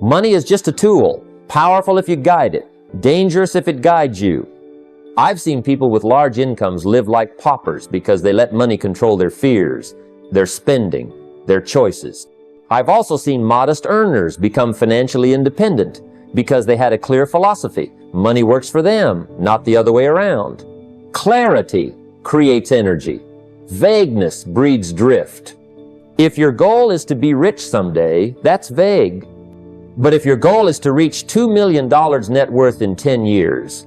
Money is just a tool, powerful if you guide it, dangerous if it guides you. I've seen people with large incomes live like paupers because they let money control their fears, their spending, their choices. I've also seen modest earners become financially independent because they had a clear philosophy. Money works for them, not the other way around. Clarity creates energy. Vagueness breeds drift. If your goal is to be rich someday, that's vague. But if your goal is to reach $2 million net worth in 10 years,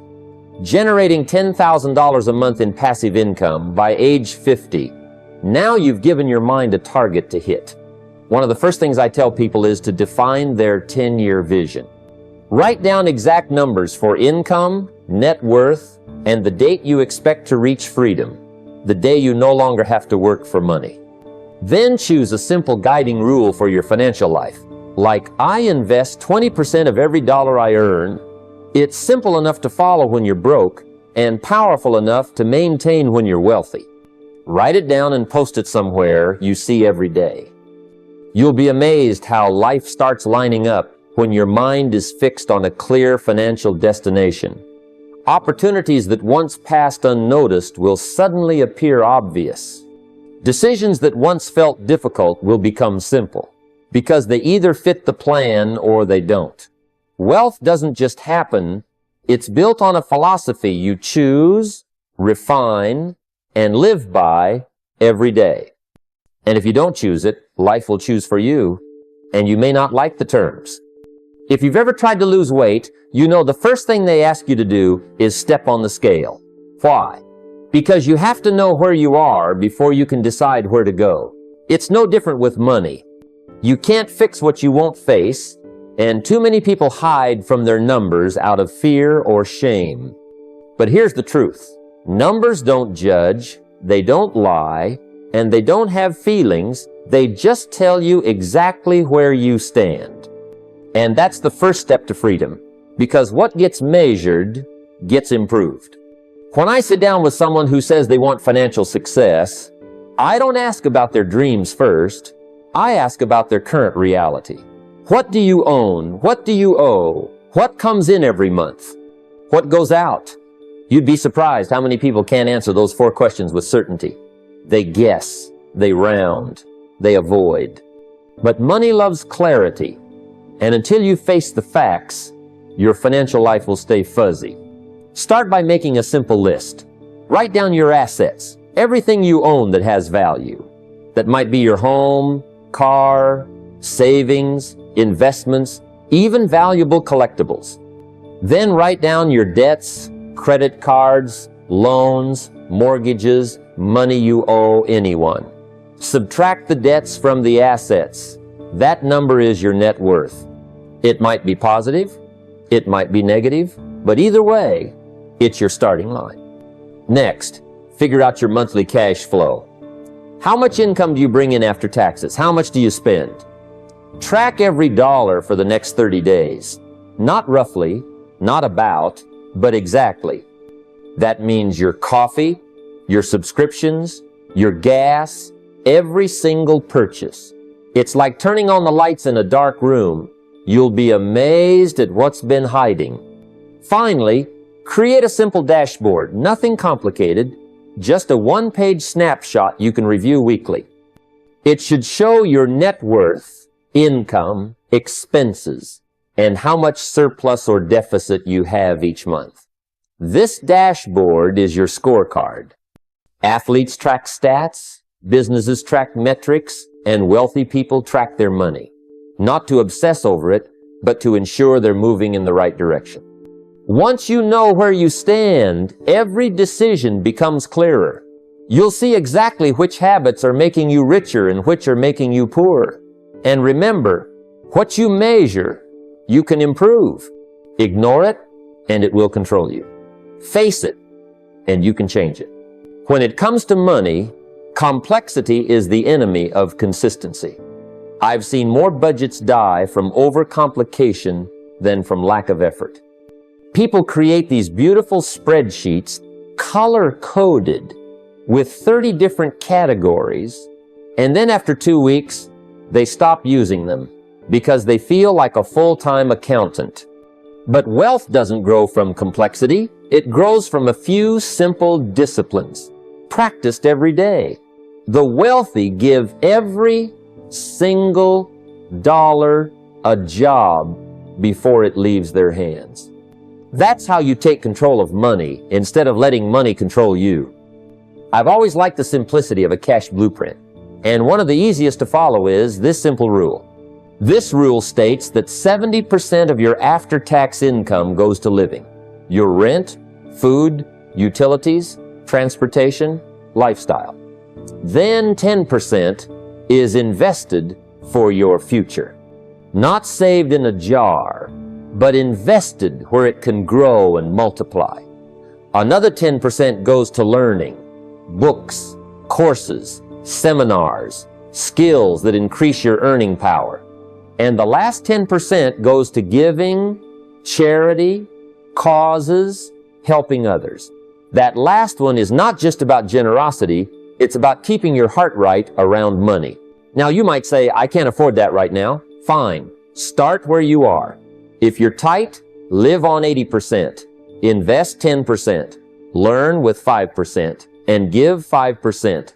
generating $10,000 a month in passive income by age 50, now you've given your mind a target to hit. One of the first things I tell people is to define their 10-year vision. Write down exact numbers for income, net worth, and the date you expect to reach freedom, the day you no longer have to work for money. Then choose a simple guiding rule for your financial life. Like, I invest 20% of every dollar I earn. It's simple enough to follow when you're broke and powerful enough to maintain when you're wealthy. Write it down and post it somewhere you see every day. You'll be amazed how life starts lining up when your mind is fixed on a clear financial destination. Opportunities that once passed unnoticed will suddenly appear obvious. Decisions that once felt difficult will become simple, because they either fit the plan or they don't. Wealth doesn't just happen, it's built on a philosophy you choose, refine, and live by every day. And if you don't choose it, life will choose for you, and you may not like the terms. If you've ever tried to lose weight, you know the first thing they ask you to do is step on the scale. Why? Because you have to know where you are before you can decide where to go. It's no different with money. You can't fix what you won't face, and too many people hide from their numbers out of fear or shame. But here's the truth. Numbers don't judge, they don't lie, and they don't have feelings. They just tell you exactly where you stand. And that's the first step to freedom, because what gets measured gets improved. When I sit down with someone who says they want financial success, I don't ask about their dreams first. I ask about their current reality. What do you own? What do you owe? What comes in every month? What goes out? You'd be surprised how many people can't answer those 4 questions with certainty. They guess, they round, they avoid. But money loves clarity, and until you face the facts, your financial life will stay fuzzy. Start by making a simple list. Write down your assets, everything you own that has value. That might be your home, car, savings, investments, even valuable collectibles. Then write down your debts, credit cards, loans, mortgages, money you owe anyone. Subtract the debts from the assets. That number is your net worth. It might be positive, it might be negative, but either way, it's your starting line. Next, figure out your monthly cash flow. How much income do you bring in after taxes? How much do you spend? Track every dollar for the next 30 days. Not roughly, not about, but exactly. That means your coffee, your subscriptions, your gas, every single purchase. It's like turning on the lights in a dark room. You'll be amazed at what's been hiding. Finally, create a simple dashboard, nothing complicated, just a 1-page snapshot you can review weekly. It should show your net worth, income, expenses, and how much surplus or deficit you have each month. This dashboard is your scorecard. Athletes track stats, businesses track metrics, and wealthy people track their money. Not to obsess over it, but to ensure they're moving in the right direction. Once you know where you stand, every decision becomes clearer. You'll see exactly which habits are making you richer and which are making you poorer. And remember, what you measure, you can improve. Ignore it, and it will control you. Face it, and you can change it. When it comes to money, complexity is the enemy of consistency. I've seen more budgets die from overcomplication than from lack of effort. People create these beautiful spreadsheets, color-coded, with 30 different categories, and then after 2 weeks, they stop using them. because they feel like a full-time accountant. But wealth doesn't grow from complexity. It grows from a few simple disciplines, practiced every day. The wealthy give every single dollar a job before it leaves their hands. That's how you take control of money instead of letting money control you. I've always liked the simplicity of a cash blueprint, and one of the easiest to follow is this simple rule. This rule states that 70% of your after-tax income goes to living. Your rent, food, utilities, transportation, lifestyle. Then 10% is invested for your future. Not saved in a jar, but invested where it can grow and multiply. Another 10% goes to learning, books, courses, seminars, skills that increase your earning power. And the last 10% goes to giving, charity, causes, helping others. That last one is not just about generosity, it's about keeping your heart right around money. Now you might say, I can't afford that right now. Fine, start where you are. If you're tight, live on 80%, invest 10%, learn with 5%, and give 5%.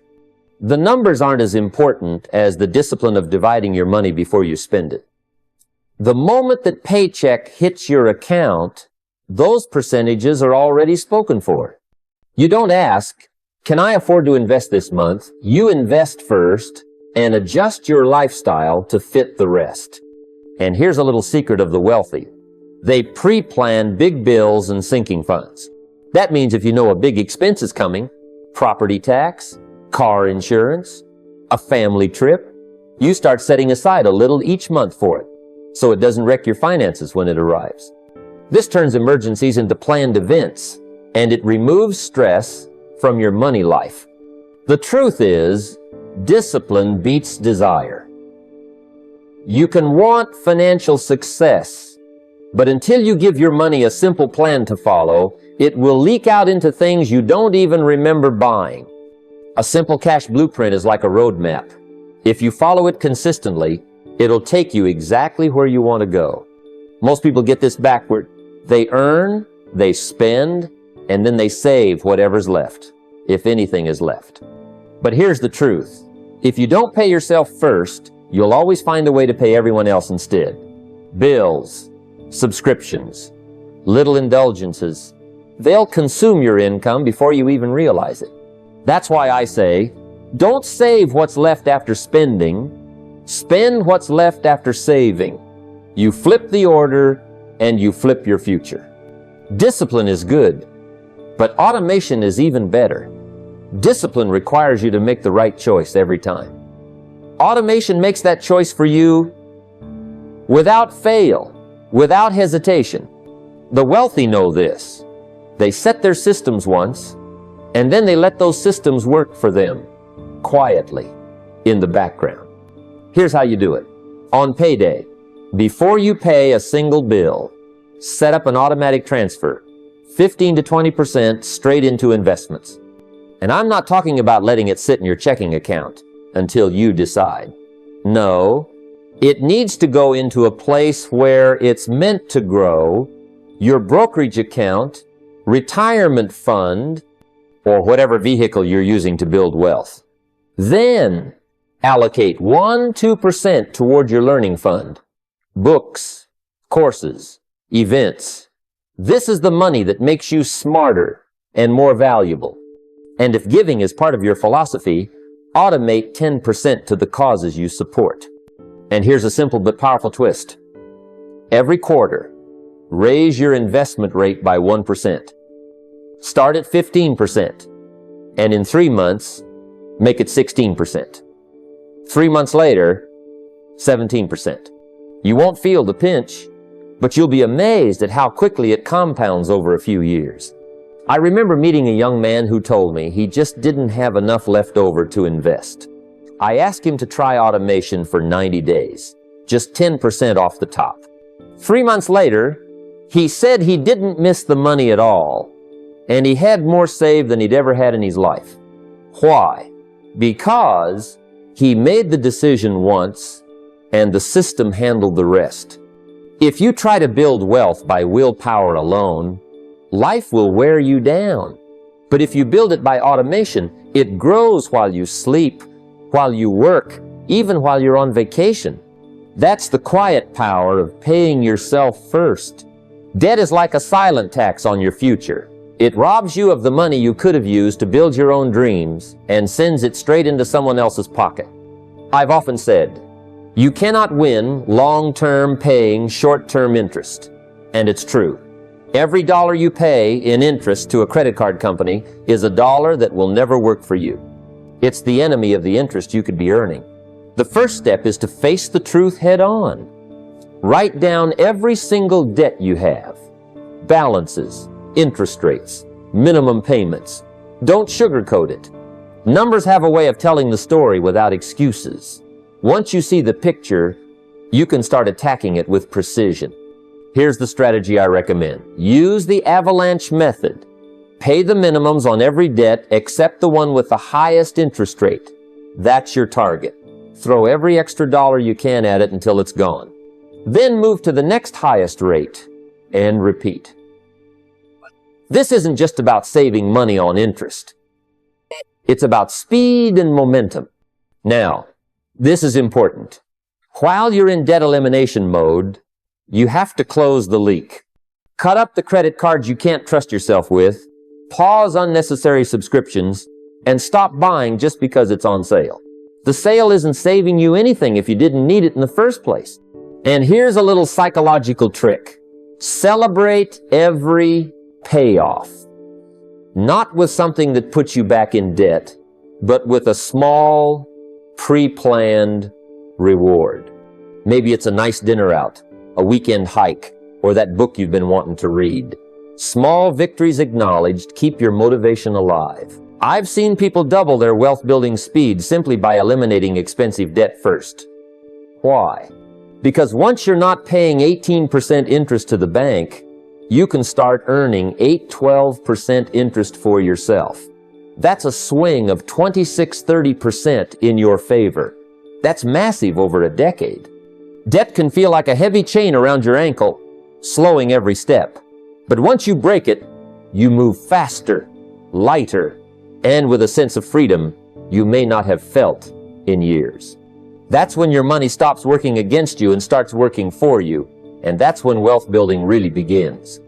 The numbers aren't as important as the discipline of dividing your money before you spend it. The moment that paycheck hits your account, those percentages are already spoken for. You don't ask, can I afford to invest this month? You invest first and adjust your lifestyle to fit the rest. And here's a little secret of the wealthy. They pre-plan big bills and sinking funds. That means if you know a big expense is coming, property tax, car insurance, a family trip, you start setting aside a little each month for it, so it doesn't wreck your finances when it arrives. This turns emergencies into planned events, and it removes stress from your money life. The truth is, discipline beats desire. You can want financial success, but until you give your money a simple plan to follow, it will leak out into things you don't even remember buying. A simple cash blueprint is like a roadmap. If you follow it consistently, it'll take you exactly where you want to go. Most people get this backward. They earn, they spend, and then they save whatever's left, if anything is left. But here's the truth. If you don't pay yourself first, you'll always find a way to pay everyone else instead. Bills, subscriptions, little indulgences, they'll consume your income before you even realize it. That's why I say, don't save what's left after spending, spend what's left after saving. You flip the order and you flip your future. Discipline is good, but automation is even better. Discipline requires you to make the right choice every time. Automation makes that choice for you without fail, without hesitation. The wealthy know this. They set their systems once, and then they let those systems work for them, quietly, in the background. Here's how you do it. On payday, before you pay a single bill, set up an automatic transfer, 15 to 20% straight into investments. And I'm not talking about letting it sit in your checking account until you decide. No, it needs to go into a place where it's meant to grow, your brokerage account, retirement fund, or whatever vehicle you're using to build wealth. Then allocate 1-2% toward your learning fund, books, courses, events. This is the money that makes you smarter and more valuable. And if giving is part of your philosophy, automate 10% to the causes you support. And here's a simple but powerful twist. Every quarter, raise your investment rate by 1%. Start at 15%, and in 3 months, make it 16%. 3 months later, 17%. You won't feel the pinch, but you'll be amazed at how quickly it compounds over a few years. I remember meeting a young man who told me he just didn't have enough left over to invest. I asked him to try automation for 90 days, just 10% off the top. 3 months later, he said he didn't miss the money at all, and he had more saved than he'd ever had in his life. Why? Because he made the decision once and the system handled the rest. If you try to build wealth by willpower alone, life will wear you down. But if you build it by automation, it grows while you sleep, while you work, even while you're on vacation. That's the quiet power of paying yourself first. Debt is like a silent tax on your future. It robs you of the money you could have used to build your own dreams and sends it straight into someone else's pocket. I've often said, you cannot win long-term paying short-term interest. And it's true. Every dollar you pay in interest to a credit card company is a dollar that will never work for you. It's the enemy of the interest you could be earning. The first step is to face the truth head on. Write down every single debt you have, balances, interest rates, minimum payments. Don't sugarcoat it. Numbers have a way of telling the story without excuses. Once you see the picture, you can start attacking it with precision. Here's the strategy I recommend. Use the avalanche method. Pay the minimums on every debt except the one with the highest interest rate. That's your target. Throw every extra dollar you can at it until it's gone. Then move to the next highest rate and repeat. This isn't just about saving money on interest. It's about speed and momentum. Now, this is important. While you're in debt elimination mode, you have to close the leak. Cut up the credit cards you can't trust yourself with, pause unnecessary subscriptions, and stop buying just because it's on sale. The sale isn't saving you anything if you didn't need it in the first place. And here's a little psychological trick. Celebrate every payoff. Not with something that puts you back in debt, but with a small, pre-planned reward. Maybe it's a nice dinner out, a weekend hike, or that book you've been wanting to read. Small victories acknowledged keep your motivation alive. I've seen people double their wealth-building speed simply by eliminating expensive debt first. Why? Because once you're not paying 18% interest to the bank, you can start earning 8-12% interest for yourself. That's a swing of 26-30% in your favor. That's massive over a decade. Debt can feel like a heavy chain around your ankle, slowing every step. But once you break it, you move faster, lighter, and with a sense of freedom you may not have felt in years. That's when your money stops working against you and starts working for you, and that's when wealth building really begins.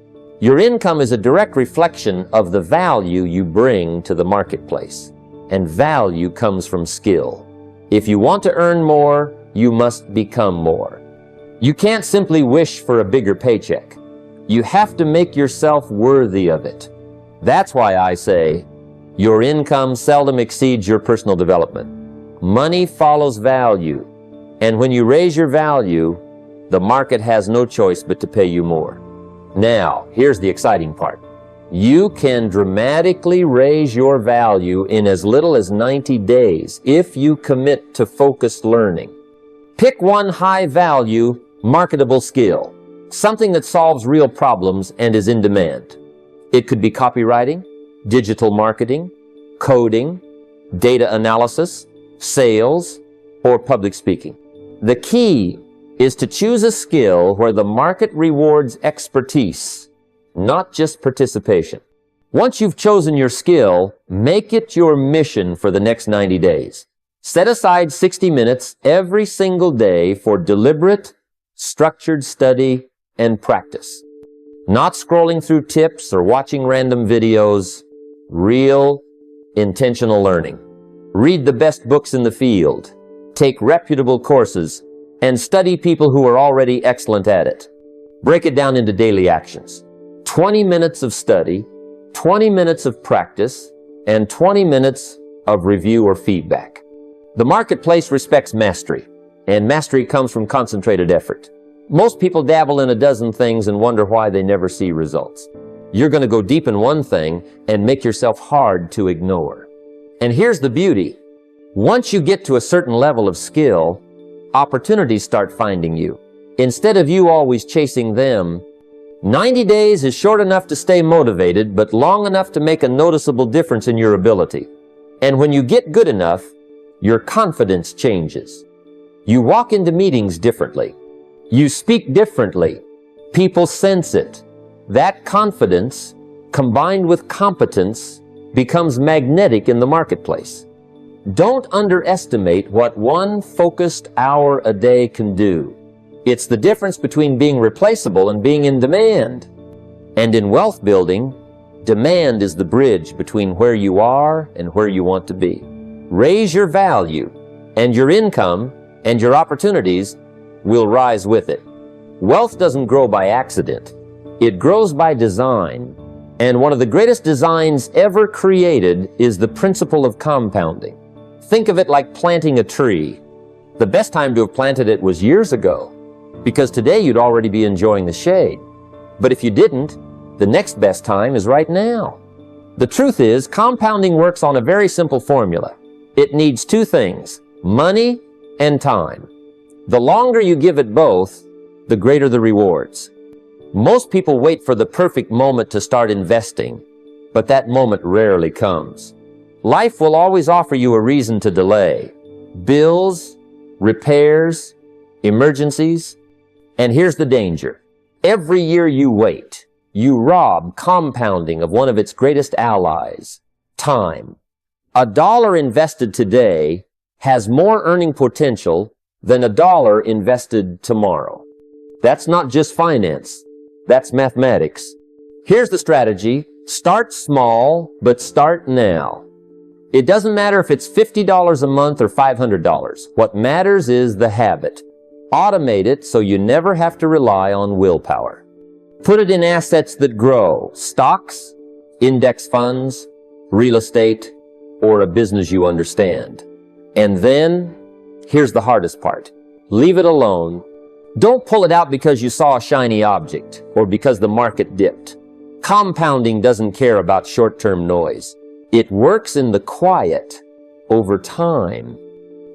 Your income is a direct reflection of the value you bring to the marketplace, and value comes from skill. If you want to earn more, you must become more. You can't simply wish for a bigger paycheck. You have to make yourself worthy of it. That's why I say, your income seldom exceeds your personal development. Money follows value, and when you raise your value, the market has no choice but to pay you more. Now, here's the exciting part. You can dramatically raise your value in as little as 90 days if you commit to focused learning. Pick one high-value, marketable skill, something that solves real problems and is in demand. It could be copywriting, digital marketing, coding, data analysis, sales, or public speaking. The key is to choose a skill where the market rewards expertise, not just participation. Once you've chosen your skill, make it your mission for the next 90 days. Set aside 60 minutes every single day for deliberate, structured study and practice. Not scrolling through tips or watching random videos. Real, intentional learning. Read the best books in the field. Take reputable courses and study people who are already excellent at it. Break it down into daily actions. 20 minutes of study, 20 minutes of practice, and 20 minutes of review or feedback. The marketplace respects mastery, and mastery comes from concentrated effort. Most people dabble in a dozen things and wonder why they never see results. You're going to go deep in one thing and make yourself hard to ignore. And here's the beauty. Once you get to a certain level of skill, opportunities start finding you. Instead of you always chasing them, 90 days is short enough to stay motivated, but long enough to make a noticeable difference in your ability. And when you get good enough, your confidence changes. You walk into meetings differently. You speak differently. People sense it. That confidence, combined with competence, becomes magnetic in the marketplace. Don't underestimate what one focused hour a day can do. It's the difference between being replaceable and being in demand. And in wealth building, demand is the bridge between where you are and where you want to be. Raise your value, and your income and your opportunities will rise with it. Wealth doesn't grow by accident. It grows by design. And one of the greatest designs ever created is the principle of compounding. Think of it like planting a tree. The best time to have planted it was years ago, because today you'd already be enjoying the shade. But if you didn't, the next best time is right now. The truth is, compounding works on a very simple formula. It needs two things, money and time. The longer you give it both, the greater the rewards. Most people wait for the perfect moment to start investing, but that moment rarely comes. Life will always offer you a reason to delay. Bills, repairs, emergencies. And here's the danger. Every year you wait, you rob compounding of one of its greatest allies, time. $1 invested today has more earning potential than $1 invested tomorrow. That's not just finance. That's mathematics. Here's the strategy. Start small, but start now. It doesn't matter if it's $50 a month or $500. What matters is the habit. Automate it so you never have to rely on willpower. Put it in assets that grow. Stocks, index funds, real estate, or a business you understand. And then, here's the hardest part. Leave it alone. Don't pull it out because you saw a shiny object or because the market dipped. Compounding doesn't care about short-term noise. It works in the quiet over time.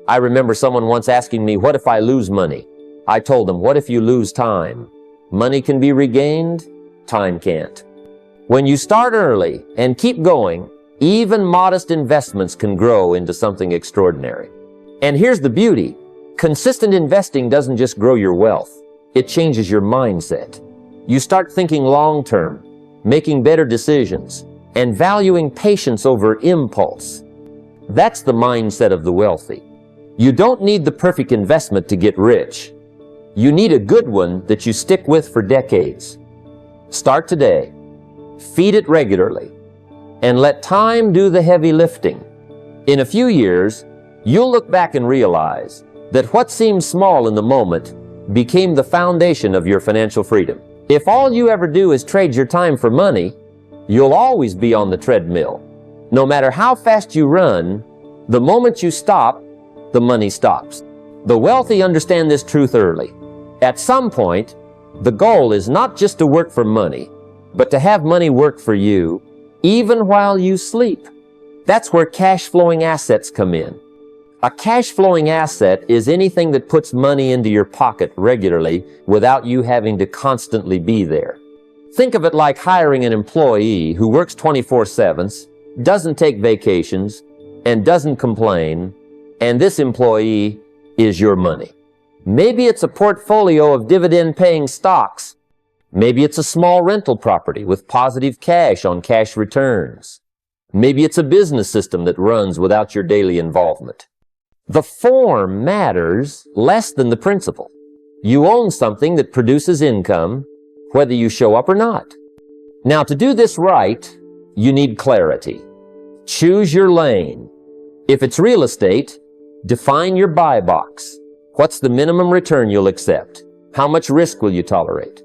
I remember someone once asking me, what if I lose money? I told them, what if you lose time? Money can be regained, time can't. When you start early and keep going, even modest investments can grow into something extraordinary. And here's the beauty. Consistent investing doesn't just grow your wealth. It changes your mindset. You start thinking long-term, making better decisions, and valuing patience over impulse. That's the mindset of the wealthy. You don't need the perfect investment to get rich. You need a good one that you stick with for decades. Start today. Feed it regularly. And let time do the heavy lifting. In a few years, you'll look back and realize that what seemed small in the moment became the foundation of your financial freedom. If all you ever do is trade your time for money, you'll always be on the treadmill. No matter how fast you run, the moment you stop, the money stops. The wealthy understand this truth early. At some point, the goal is not just to work for money, but to have money work for you, even while you sleep. That's where cash-flowing assets come in. A cash-flowing asset is anything that puts money into your pocket regularly without you having to constantly be there. Think of it like hiring an employee who works 24/7, doesn't take vacations, and doesn't complain, and this employee is your money. Maybe it's a portfolio of dividend-paying stocks. Maybe it's a small rental property with positive cash on cash returns. Maybe it's a business system that runs without your daily involvement. The form matters less than the principle. You own something that produces income, whether you show up or not. Now, to do this right, you need clarity. Choose your lane. If it's real estate, define your buy box. What's the minimum return you'll accept? How much risk will you tolerate?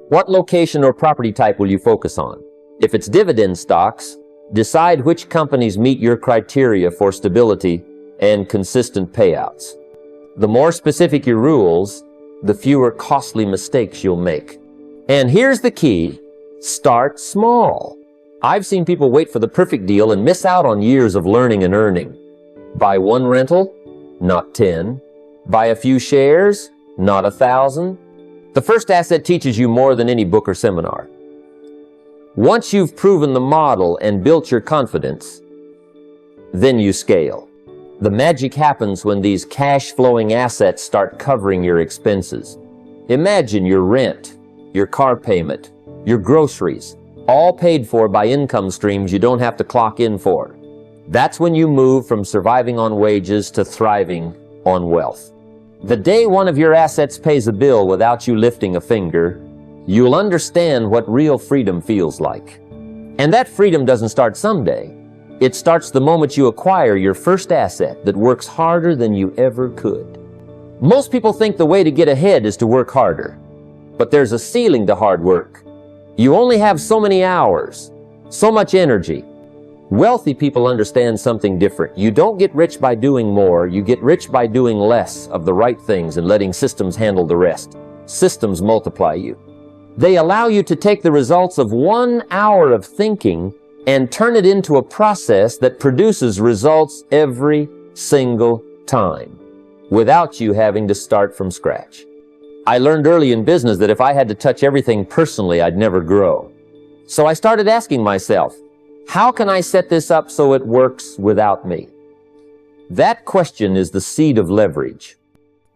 What location or property type will you focus on? If it's dividend stocks, decide which companies meet your criteria for stability and consistent payouts. The more specific your rules, the fewer costly mistakes you'll make. And here's the key. Start small. I've seen people wait for the perfect deal and miss out on years of learning and earning. Buy one rental, not 10. Buy a few shares, not 1,000. The first asset teaches you more than any book or seminar. Once you've proven the model and built your confidence, then you scale. The magic happens when these cash-flowing assets start covering your expenses. Imagine your rent, your car payment, your groceries, all paid for by income streams you don't have to clock in for. That's when you move from surviving on wages to thriving on wealth. The day one of your assets pays a bill without you lifting a finger, you'll understand what real freedom feels like. And that freedom doesn't start someday. It starts the moment you acquire your first asset that works harder than you ever could. Most people think the way to get ahead is to work harder. But there's a ceiling to hard work. You only have so many hours, so much energy. Wealthy people understand something different. You don't get rich by doing more. You get rich by doing less of the right things and letting systems handle the rest. Systems multiply you. They allow you to take the results of 1 hour of thinking and turn it into a process that produces results every single time, without you having to start from scratch. I learned early in business that if I had to touch everything personally, I'd never grow. So I started asking myself, how can I set this up so it works without me? That question is the seed of leverage.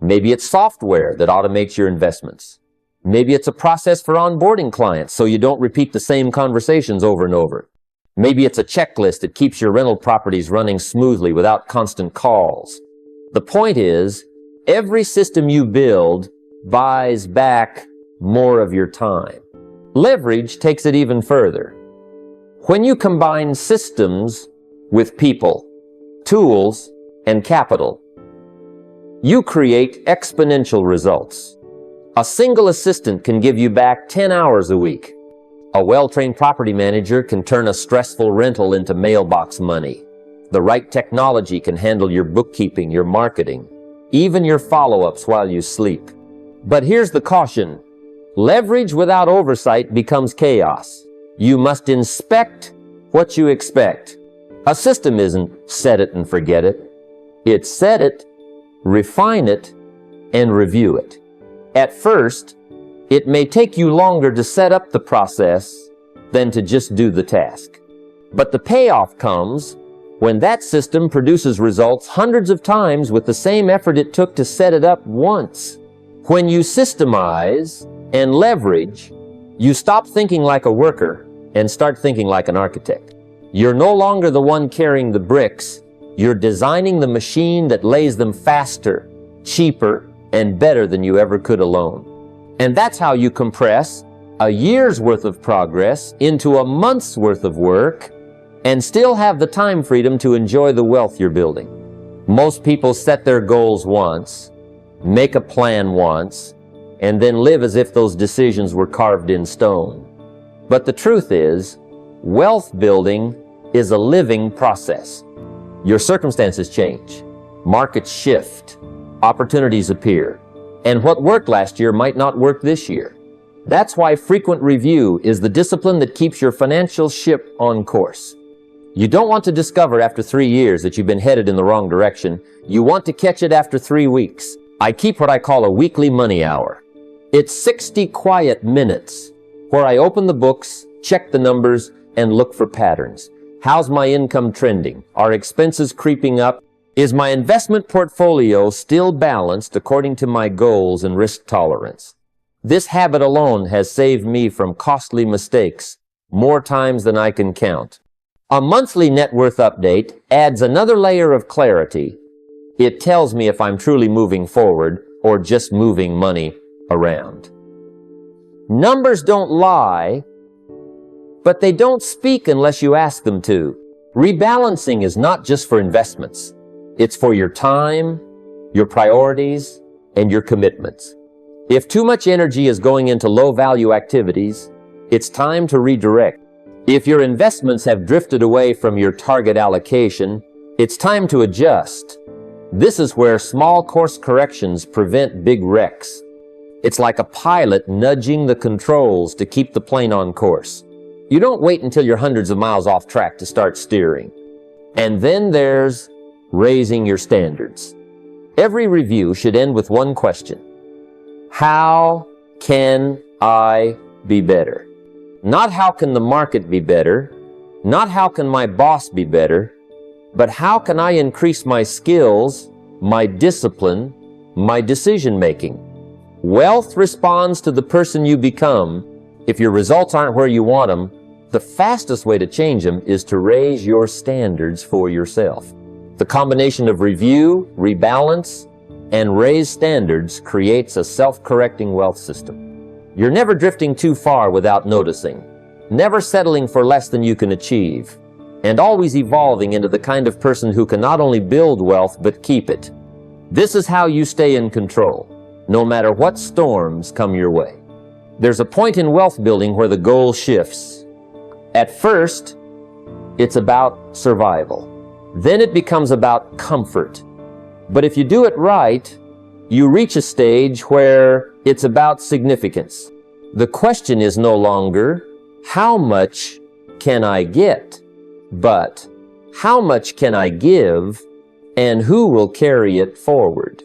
Maybe it's software that automates your investments. Maybe it's a process for onboarding clients so you don't repeat the same conversations over and over. Maybe it's a checklist that keeps your rental properties running smoothly without constant calls. The point is, every system you build buys back more of your time. Leverage takes it even further. When you combine systems with people, tools, and capital, you create exponential results. A single assistant can give you back 10 hours a week. A well-trained property manager can turn a stressful rental into mailbox money. The right technology can handle your bookkeeping, your marketing, even your follow-ups while you sleep. But here's the caution. Leverage without oversight becomes chaos. You must inspect what you expect. A system isn't set it and forget it. It's set it, refine it, and review it. At first, it may take you longer to set up the process than to just do the task. But the payoff comes when that system produces results hundreds of times with the same effort it took to set it up once. When you systemize and leverage, you stop thinking like a worker and start thinking like an architect. You're no longer the one carrying the bricks. You're designing the machine that lays them faster, cheaper, and better than you ever could alone. And that's how you compress a year's worth of progress into a month's worth of work and still have the time freedom to enjoy the wealth you're building. Most people set their goals once, make a plan once, and then live as if those decisions were carved in stone. But the truth is, wealth building is a living process. Your circumstances change, markets shift, opportunities appear, and what worked last year might not work this year. That's why frequent review is the discipline that keeps your financial ship on course. You don't want to discover after 3 years that you've been headed in the wrong direction. You want to catch it after 3 weeks. I keep what I call a weekly money hour. It's 60 quiet minutes where I open the books, check the numbers, and look for patterns. How's my income trending? Are expenses creeping up? Is my investment portfolio still balanced according to my goals and risk tolerance? This habit alone has saved me from costly mistakes more times than I can count. A monthly net worth update adds another layer of clarity. It tells me if I'm truly moving forward or just moving money around. Numbers don't lie, but they don't speak unless you ask them to. Rebalancing is not just for investments. It's for your time, your priorities, and your commitments. If too much energy is going into low-value activities, it's time to redirect. If your investments have drifted away from your target allocation, it's time to adjust. This is where small course corrections prevent big wrecks. It's like a pilot nudging the controls to keep the plane on course. You don't wait until you're hundreds of miles off track to start steering. And then there's raising your standards. Every review should end with one question. How can I be better? Not how can the market be better, not how can my boss be better. but how can I increase my skills, my discipline, my decision-making? Wealth responds to the person you become. If your results aren't where you want them, the fastest way to change them is to raise your standards for yourself. The combination of review, rebalance, and raise standards creates a self-correcting wealth system. You're never drifting too far without noticing, never settling for less than you can achieve, and always evolving into the kind of person who can not only build wealth but keep it. This is how you stay in control, no matter what storms come your way. There's a point in wealth building where the goal shifts. At first, it's about survival. Then it becomes about comfort. But if you do it right, you reach a stage where it's about significance. The question is no longer, how much can I get? But how much can I give, and who will carry it forward?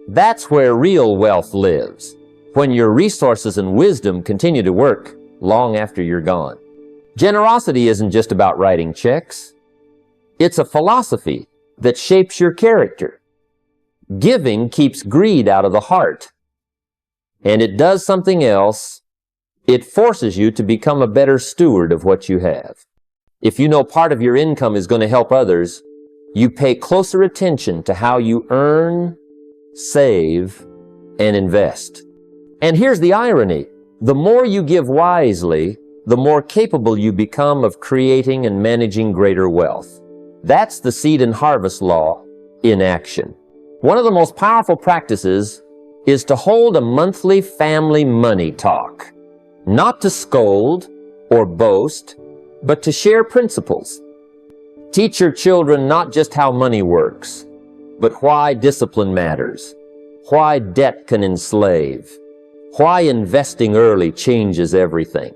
That's where real wealth lives, when your resources and wisdom continue to work long after you're gone. Generosity isn't just about writing checks. It's a philosophy that shapes your character. Giving keeps greed out of the heart. And it does something else. It forces you to become a better steward of what you have. If you know part of your income is going to help others, you pay closer attention to how you earn, save, and invest. And here's the irony. The more you give wisely, the more capable you become of creating and managing greater wealth. That's the seed and harvest law in action. One of the most powerful practices is to hold a monthly family money talk. Not to scold or boast, but to share principles. Teach your children not just how money works, but why discipline matters, why debt can enslave, why investing early changes everything.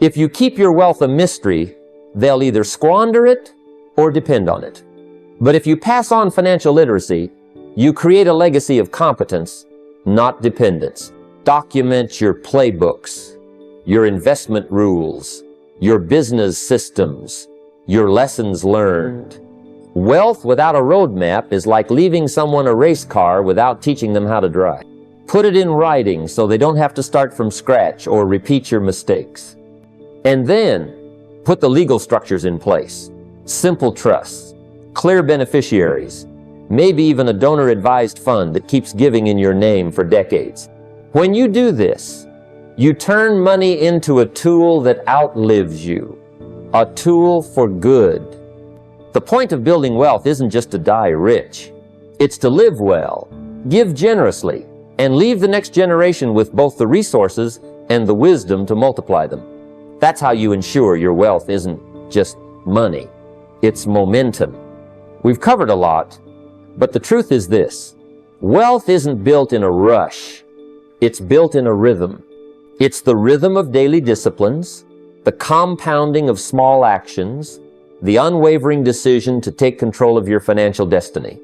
If you keep your wealth a mystery, they'll either squander it or depend on it. But if you pass on financial literacy, you create a legacy of competence, not dependence. Document your playbooks, your investment rules, your business systems, your lessons learned. Wealth without a roadmap is like leaving someone a race car without teaching them how to drive. Put it in writing so they don't have to start from scratch or repeat your mistakes. And then put the legal structures in place. Simple trusts, clear beneficiaries, maybe even a donor-advised fund that keeps giving in your name for decades. When you do this, you turn money into a tool that outlives you, a tool for good. The point of building wealth isn't just to die rich. It's to live well, give generously, and leave the next generation with both the resources and the wisdom to multiply them. That's how you ensure your wealth isn't just money. It's momentum. We've covered a lot, but the truth is this. Wealth isn't built in a rush. It's built in a rhythm. It's the rhythm of daily disciplines, the compounding of small actions, the unwavering decision to take control of your financial destiny.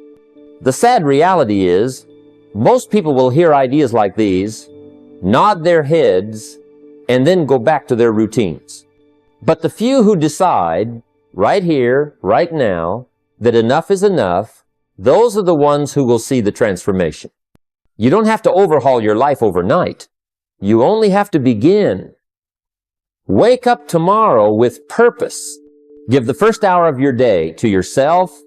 The sad reality is, most people will hear ideas like these, nod their heads, and then go back to their routines. But the few who decide, right here, right now, that enough is enough, those are the ones who will see the transformation. You don't have to overhaul your life overnight. You only have to begin. Wake up tomorrow with purpose. Give the first hour of your day to yourself,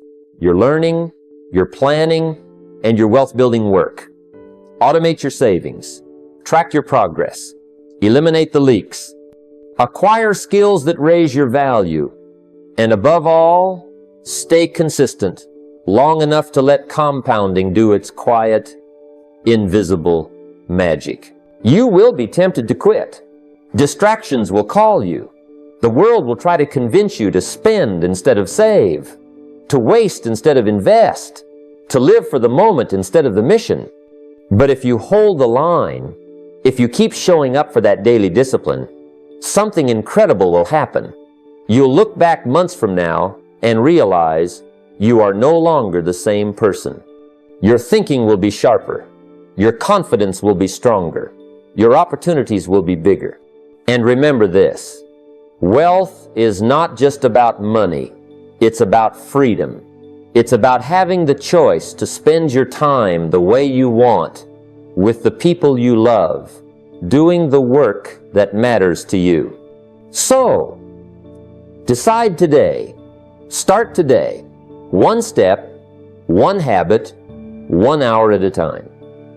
your learning, your planning, and your wealth-building work. Automate your savings. Track your progress. Eliminate the leaks. Acquire skills that raise your value. And above all, stay consistent, long enough to let compounding do its quiet, invisible magic. You will be tempted to quit. Distractions will call you. The world will try to convince you to spend instead of save, to waste instead of invest, to live for the moment instead of the mission. But if you hold the line, if you keep showing up for that daily discipline, something incredible will happen. You'll look back months from now and realize you are no longer the same person. Your thinking will be sharper. Your confidence will be stronger. Your opportunities will be bigger. And remember this, wealth is not just about money. It's about freedom. It's about having the choice to spend your time the way you want, with the people you love, doing the work that matters to you. So, decide today, start today, one step, one habit, 1 hour at a time.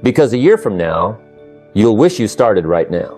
Because a year from now, you'll wish you started right now.